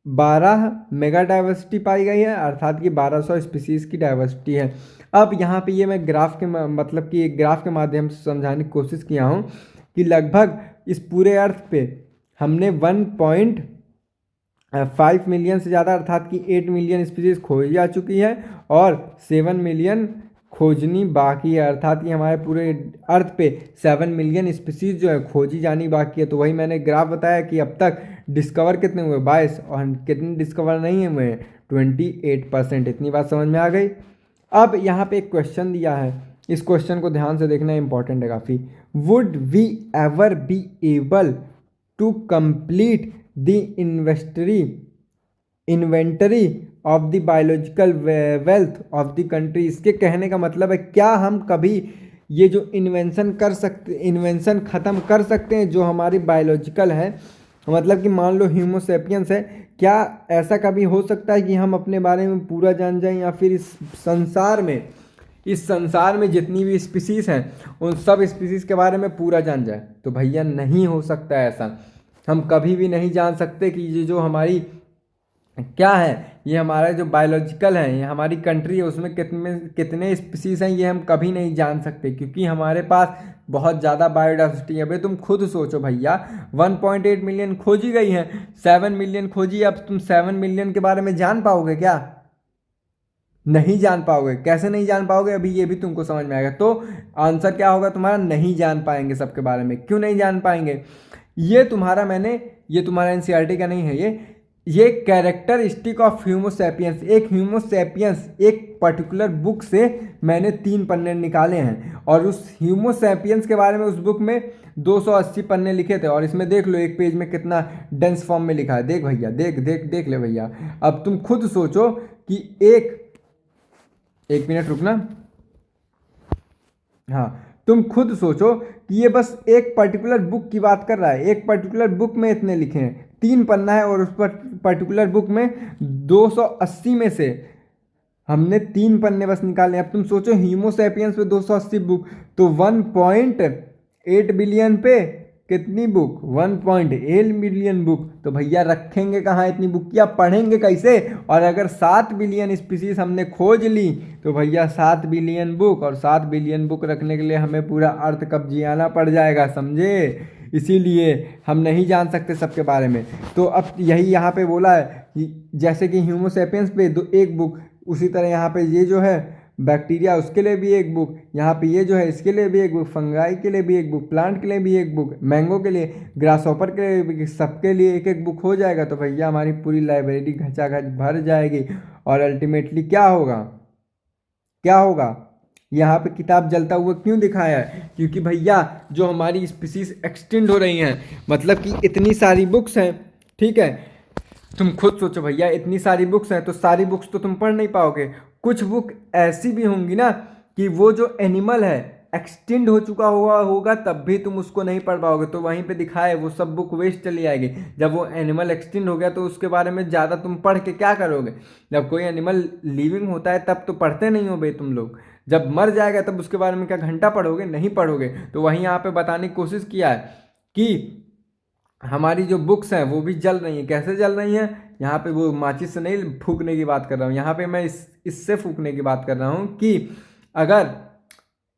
Speaker 1: 12 mega diversity पाई गई है, अर्थात कि 1200 स्पीसीज की डाइवर्सिटी है। अब यहाँ पे ये मैं ग्राफ के मतलब कि एक ग्राफ के माध्यम से समझाने की कोशिश किया हूँ कि लगभग इस पूरे अर्थ पे हमने 1.5 मिलियन से ज़्यादा, अर्थात कि 8 मिलियन स्पीसीज खोजी जा चुकी है और 7 मिलियन खोजनी बाकी है, अर्थात कि हमारे पूरे अर्थ पे 7 मिलियन स्पीसीज जो है खोजी जानी बाकी है। तो वही मैंने ग्राफ बताया कि अब तक डिस्कवर कितने हुए, 22, और कितने डिस्कवर नहीं हुए हैं, 28%। इतनी बात समझ में आ गई। अब यहाँ पे एक क्वेश्चन दिया है, इस क्वेश्चन को ध्यान से देखना, इंपॉर्टेंट है काफ़ी। Would we ever be able to complete the inventory of the biological wealth of the country. इसके कहने का मतलब है, क्या हम कभी ये जो इन्वेंशन ख़त्म कर सकते हैं जो हमारी बायोलॉजिकल है, मतलब कि मान लो ह्यूमोसेपियंस है, क्या ऐसा कभी हो सकता है कि हम अपने बारे में पूरा जान जाएं, या फिर इस संसार में जितनी भी स्पीसीज़ हैं उन सब स्पीसीज़ के बारे में पूरा जान जाए? तो भैया नहीं हो सकता है ऐसा। हम कभी भी नहीं जान सकते कि ये जो हमारी क्या है, ये हमारा जो बायोलॉजिकल है, ये हमारी कंट्री है, उसमें कितने कितने स्पीसीज़ हैं, ये हम कभी नहीं जान सकते, क्योंकि हमारे पास बहुत ज़्यादा बायोडाइवर्सिटी है। अबे तुम खुद सोचो भैया, 1.8 मिलियन खोजी गई हैं, 7 मिलियन खोजी, अब तुम 7 मिलियन के बारे में जान पाओगे क्या? नहीं जान पाओगे। कैसे नहीं जान पाओगे, अभी ये भी तुमको समझ में आएगा। तो आंसर क्या होगा तुम्हारा, नहीं जान पाएंगे सबके बारे में। क्यों नहीं जान पाएंगे? ये तुम्हारा एनसीईआरटी का नहीं है, ये कैरेक्टरिस्टिक ऑफ ह्यूमोसेपियंस, एक ह्यूमोसेपियंस, एक पर्टिकुलर बुक से मैंने 3 पन्ने निकाले हैं, और उस ह्यूमोसेपियंस के बारे में उस बुक में 280 पन्ने लिखे थे। और इसमें देख लो एक पेज में कितना डेंस फॉर्म में लिखा है। देख भैया, देख ले भैया। अब तुम खुद सोचो कि एक मिनट रुकना। हाँ, तुम खुद सोचो कि ये बस एक पर्टिकुलर बुक की बात कर रहा है। एक पर्टिकुलर बुक में इतने लिखे हैं, 3 पन्ना है, और उस पर पर्टिकुलर बुक में 280 में से हमने 3 पन्ने बस निकाले। अब तुम सोचो ह्यूमोसेपियंस पे 280 बुक, तो 1.8 बिलियन पे कितनी बुक, 1.8 मिलियन बुक। तो भैया रखेंगे कहाँ इतनी बुक, या पढ़ेंगे कैसे? और अगर 7 बिलियन स्पीसीज हमने खोज ली, तो भैया 7 बिलियन बुक, और 7 बिलियन बुक रखने के लिए हमें पूरा अर्थ कब्जियाना पड़ जाएगा, समझे? इसीलिए हम नहीं जान सकते सबके बारे में। तो अब यही यहाँ पे बोला है कि जैसे कि ह्यूमोसेपियंस पे एक बुक, उसी तरह यहाँ पे ये जो है बैक्टीरिया, उसके लिए भी एक बुक, यहाँ पे ये जो है इसके लिए भी एक बुक, फंगाई के लिए भी एक बुक, प्लांट के लिए भी एक बुक, मैंगो के लिए, ग्रासहॉपर के लिए भी, सबके लिए एक एक बुक हो जाएगा। तो भैया हमारी पूरी लाइब्रेरी घचाघच भर जाएगी। और अल्टीमेटली क्या होगा, यहाँ पे किताब जलता हुआ क्यों दिखाया है? क्योंकि भैया जो हमारी स्पीसीज एक्सटेंड हो रही हैं, मतलब कि इतनी सारी बुक्स हैं, ठीक है? तुम खुद सोचो भैया, इतनी सारी बुक्स हैं तो सारी बुक्स तो तुम पढ़ नहीं पाओगे। कुछ बुक ऐसी भी होंगी ना कि वो जो एनिमल है एक्सटेंड हो चुका होगा तब भी तुम उसको नहीं पढ़ पाओगे। तो वहीं पे दिखा है, वो सब बुक वेस्ट चली जाएगी। जब वो एनिमल एक्सटेंड हो गया तो उसके बारे में ज़्यादा तुम पढ़ के क्या करोगे? जब कोई एनिमल लिविंग होता है तब तो पढ़ते नहीं हो भाई तुम लोग। जब मर जाएगा तब उसके बारे में क्या घंटा पढ़ोगे? नहीं पढ़ोगे। तो वहीं यहाँ पे बताने की कोशिश किया है कि हमारी जो बुक्स हैं वो भी जल रही हैं। कैसे जल रही हैं? यहाँ पे वो माचिस से नहीं फूकने की बात कर रहा हूँ, यहाँ पे मैं इससे फूकने की बात कर रहा हूँ कि अगर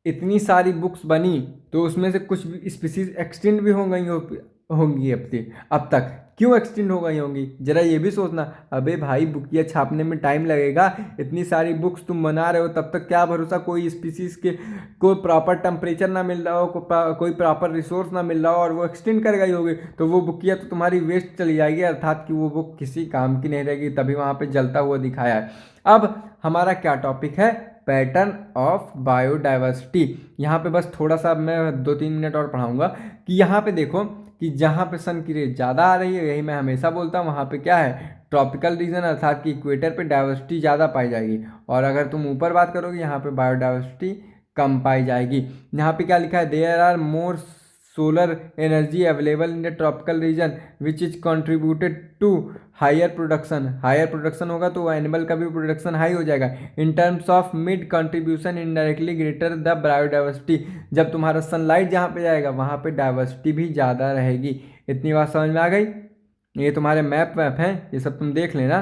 Speaker 1: इतनी सारी बुक्स बनी तो उसमें से कुछ स्पीसीज एक्सटेंड भी हो गई होंगी अब तक क्यों एक्सटेंड हो गई होंगी, जरा ये भी सोचना। अबे भाई बुकिया छापने में टाइम लगेगा, इतनी सारी बुक्स तुम बना रहे हो, तब तक क्या भरोसा कोई स्पीसीज के कोई प्रॉपर टेम्परेचर ना मिल रहा हो, कोई प्रॉपर रिसोर्स ना मिल रहा हो और वो एक्सटेंड कर गई होगी, तो वो बुकिया तो तुम्हारी वेस्ट चली जाएगी, अर्थात कि वो बुक किसी काम की नहीं रहेगी, तभी वहाँ पे जलता हुआ दिखाया है। अब हमारा क्या टॉपिक है, पैटर्न ऑफ बायोडाइवर्सिटी। यहाँ पे बस थोड़ा सा मैं 2-3 मिनट और पढ़ाऊंगा कि यहाँ पे देखो कि जहाँ पे सन की रेज ज़्यादा आ रही है, यही मैं हमेशा बोलता हूँ, वहाँ पे क्या है, ट्रॉपिकल रीजन अर्थात कि इक्वेटर पे डाइवर्सिटी ज़्यादा पाई जाएगी, और अगर तुम ऊपर बात करोगे यहाँ पे बायोडाइवर्सिटी कम पाई जाएगी। यहाँ पे क्या लिखा है, there are more solar energy available in the tropical region which is contributed to higher production. Higher production होगा तो एनिमल का भी प्रोडक्शन हाई हो जाएगा। In terms of mid contribution indirectly greater the biodiversity. जब तुम्हारा सनलाइट जहाँ पे जाएगा वहाँ पे डाइवर्सिटी भी ज़्यादा रहेगी। इतनी बात समझ में आ गई। ये तुम्हारे मैप हैं, ये सब तुम देख लेना,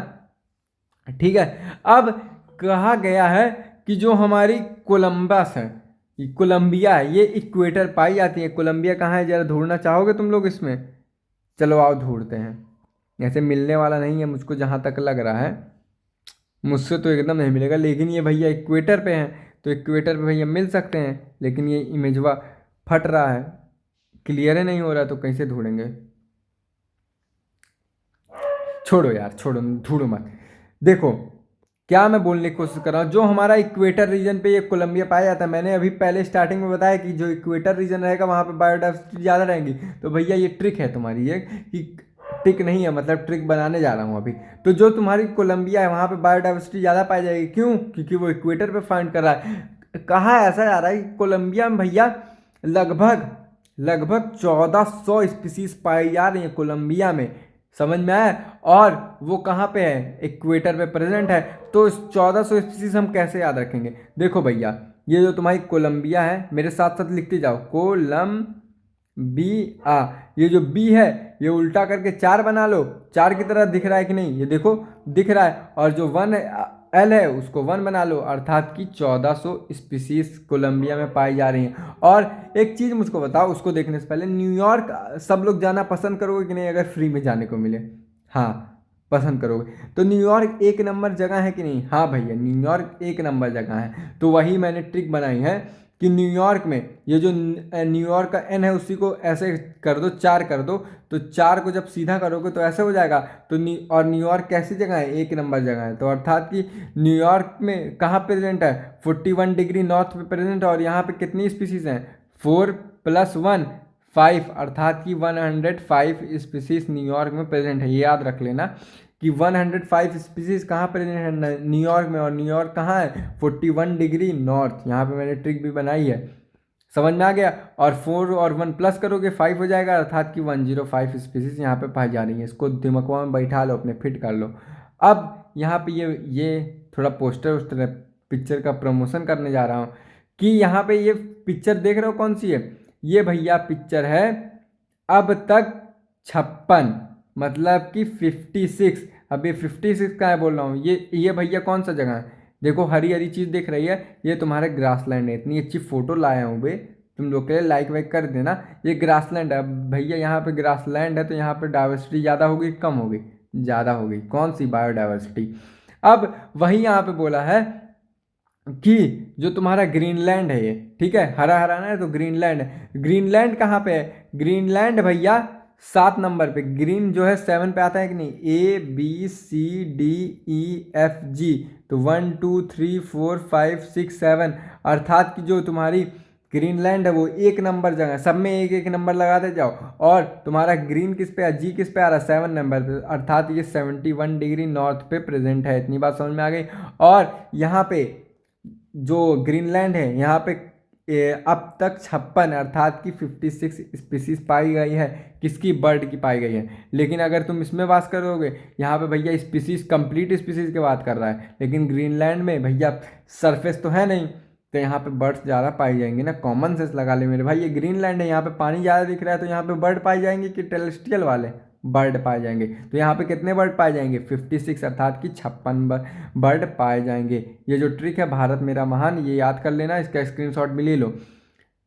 Speaker 1: ठीक है। अब कहा गया है कि जो हमारी कोलंबस है, कोलंबिया है, ये इक्वेटर पाई जाती है। कोलंबिया कहाँ है, जरा ढूंढना चाहोगे तुम लोग इसमें? चलो आओ ढूंढते हैं। ऐसे मिलने वाला नहीं है मुझको, जहाँ तक लग रहा है मुझसे तो एकदम नहीं मिलेगा, लेकिन ये भैया इक्वेटर पे हैं, तो इक्वेटर पे भैया मिल सकते हैं, लेकिन ये इमेजवा फट रहा है, क्लियर ही नहीं हो रहा, तो कैसे ढूंढेंगे। छोड़ो यार, छोड़ो, ढूंढो मत। देखो क्या मैं बोलने की कोशिश कर रहा हूँ, जो हमारा इक्वेटर रीजन पे ये कोलंबिया पाया जाता है, मैंने अभी पहले स्टार्टिंग में बताया कि जो इक्वेटर रीजन रहेगा वहाँ पे बायोडाइवर्सिटी ज़्यादा रहेंगी। तो भैया ये ट्रिक है तुम्हारी, ये कि ट्रिक नहीं है, मतलब ट्रिक बनाने जा रहा हूँ अभी। तो जो तुम्हारी कोलंबिया है वहाँ पे बायोडाइवर्सिटी ज़्यादा पाई जाएगी, क्यों? क्योंकि वो इक्वेटर पे फाइंड कर रहा है। कहाँ ऐसा जा रहा है कि कोलंबिया में भैया लगभग 1400 स्पीसीज पाई जा रही है कोलंबिया में, समझ में आया? और वो कहाँ पे है, इक्वेटर पे प्रेजेंट है। तो इस 1400 स्पीसीज हम कैसे याद रखेंगे? देखो भैया, ये जो तुम्हारी कोलंबिया है, मेरे साथ साथ लिखते जाओ, कोलंबिया। ये जो बी है ये उल्टा करके 4 बना लो, 4 की तरह दिख रहा है कि नहीं, ये देखो दिख रहा है। और जो 1 एल है उसको 1 बना लो, अर्थात कि 1400 स्पीसीज कोलंबिया में पाई जा रही हैं। और एक चीज़ मुझको बताओ, उसको देखने से पहले, न्यूयॉर्क सब लोग जाना पसंद करोगे कि नहीं अगर फ्री में जाने को मिले? हाँ पसंद करोगे। तो न्यूयॉर्क 1 नंबर जगह है कि नहीं? हाँ भैया न्यूयॉर्क 1 नंबर जगह है। तो वही मैंने ट्रिक बनाई है कि न्यूयॉर्क में ये जो न्यूयॉर्क का एन है उसी को ऐसे कर दो, 4 कर दो, तो 4 को जब सीधा करोगे तो ऐसे हो जाएगा। तो और न्यूयॉर्क कैसी जगह है? 1 नंबर जगह है। तो अर्थात कि न्यूयॉर्क में कहाँ प्रेजेंट है? 41 डिग्री नॉर्थ पे प्रेजेंट है। और यहाँ पे कितनी स्पीसीज हैं? 4 + 1 5, अर्थात कि 105 स्पीसीज न्यूयॉर्क में प्रेजेंट है। ये याद रख लेना कि 105 स्पीसीज कहाँ प्रेजेंट है? न्यूयॉर्क में। और न्यूयॉर्क कहाँ है? 41 डिग्री नॉर्थ। यहाँ पे मैंने ट्रिक भी बनाई है, समझ में आ गया? और 4 और 1 प्लस करोगे 5 हो जाएगा, अर्थात कि 105 स्पीसीज यहाँ पे पाई जा रही है। इसको दिमाग में बैठा लो, अपने फिट कर लो। अब यहाँ पे ये थोड़ा पोस्टर उस्टर पिक्चर का प्रमोशन करने जा रहा हूँ कि यहाँ पे ये पिक्चर देख रहे हो कौन सी है? ये भैया पिक्चर है अब तक 56, मतलब कि 56। अब ये 56 का है बोल रहा हूँ। ये भैया कौन सा जगह है? देखो हरी हरी चीज़ दिख रही है, ये तुम्हारे ग्रासलैंड है। इतनी अच्छी फोटो लाया हूँ बे, तुम लोग के लिए लाइक वाइक कर देना। ये ग्रासलैंड है भैया, यहाँ पे ग्रासलैंड है, तो यहाँ पे डाइवर्सिटी ज़्यादा होगी कम होगी? ज़्यादा होगी। कौन सी बायोडाइवर्सिटी? अब वही यहाँ पे बोला है कि जो तुम्हारा ग्रीनलैंड है ये, ठीक है, हरा हरा ना, तो ग्रीनलैंड है। ग्रीनलैंड कहाँ पे है? ग्रीनलैंड भैया 7 नंबर पे। ग्रीन जो है 7 पे आता है कि नहीं? ABCDEFG, तो 1 2 3 4 5 6 7, अर्थात कि जो तुम्हारी ग्रीनलैंड है वो 1 नंबर जगह है। सब में 1 नंबर लगाते जाओ। और तुम्हारा ग्रीन किस पे है? जी किस पे आ रहा है? 7 नंबर पे, अर्थात ये 71 डिग्री नॉर्थ पे प्रेजेंट है। इतनी बात समझ में आ गई? और यहाँ पे जो ग्रीनलैंड है यहाँ पे अब तक 56 अर्थात कि 56 स्पीसीज पाई गई है। किसकी? बर्ड की पाई गई है। लेकिन अगर तुम इसमें बात करोगे, यहाँ पे भैया स्पीसीज कंप्लीट स्पीसीज की बात कर रहा है, लेकिन ग्रीनलैंड में भैया सरफेस तो है नहीं, तो यहाँ पे बर्ड्स ज़्यादा पाई जाएंगी ना। कॉमन सेंस लगा ले मेरे भाई, ये ग्रीनलैंड है, यहाँ पे पानी ज़्यादा दिख रहा है, तो यहाँ पे बर्ड पाए जाएंगे कि टेरेस्ट्रियल वाले बर्ड पाए जाएंगे? तो यहाँ पे कितने बर्ड पाए जाएंगे? 56, अर्थात कि 56 बर्ड पाए जाएंगे। ये जो ट्रिक है भारत मेरा महान, ये याद कर लेना, इसका स्क्रीनशॉट भी ले लो।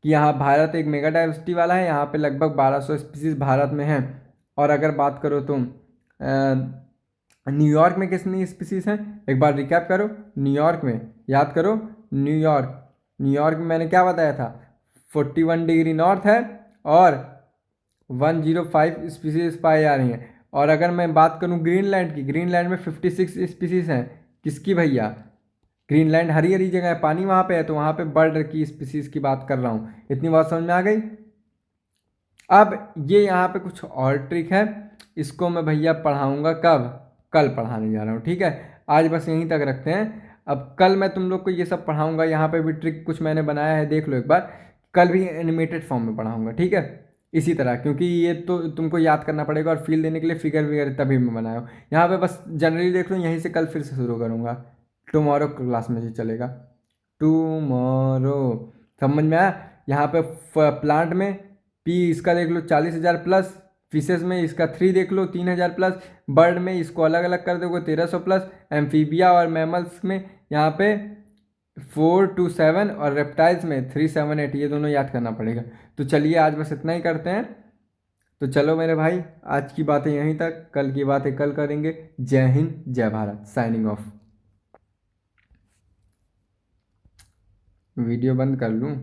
Speaker 1: कि यहाँ भारत एक मेगा डाइवर्सिटी वाला है, यहाँ पे लगभग 1200 स्पीसीज भारत में हैं। और अगर बात करो तो न्यूयॉर्क में कितनी स्पीसीज हैं, एक बार रिकैप करो। न्यूयॉर्क में याद करो, न्यूयॉर्क न्यूयॉर्क में मैंने क्या बताया था, 41 डिग्री नॉर्थ है और 105 स्पीसीज पाई जा रही हैं। और अगर मैं बात करूं ग्रीनलैंड की, ग्रीनलैंड में 56 स्पीसीज हैं। किसकी भैया, ग्रीनलैंड हरी हरी जगह है, पानी वहाँ पे है, तो वहाँ पे बर्ड की स्पीसीज की बात कर रहा हूँ। इतनी बात समझ में आ गई। अब ये यहाँ पे कुछ और ट्रिक है, इसको मैं भैया पढ़ाऊँगा कब, कल पढ़ाने जा रहा हूँ, ठीक है। आज बस यहीं तक रखते हैं, अब कल मैं तुम लोग को ये सब पढ़ाऊँगा। यहाँ पे भी ट्रिक कुछ मैंने बनाया है, देख लो एक बार। कल भी एनिमेटेड फॉर्म में पढ़ाऊँगा, ठीक है, इसी तरह, क्योंकि ये तो तुमको याद करना पड़ेगा और फील देने के लिए फिगर वगैरह तभी मैं बनाया हूँ। यहाँ पे बस जनरली देख लो, यहीं से कल फिर से शुरू करूँगा। टुमारो क्लास में ही चलेगा, टुमारो। समझ में आया। यहाँ पे प्लांट में पी इसका देख लो 40,000 प्लस, फिशेस में इसका 3 देख लो 3,000 प्लस, बर्ड में इसको अलग अलग कर दोगे 1300 प्लस, एम्फीबिया और मैमल्स में यहाँ पे 4 to 7 और रेप्टाइल्स में 3, 7, 8, ये दोनों याद करना पड़ेगा। तो चलिए आज बस इतना ही करते हैं। तो चलो मेरे भाई, आज की बातें यहीं तक, कल की बातें कल करेंगे। जय हिंद, जय भारत, साइनिंग ऑफ। वीडियो बंद कर लूँ।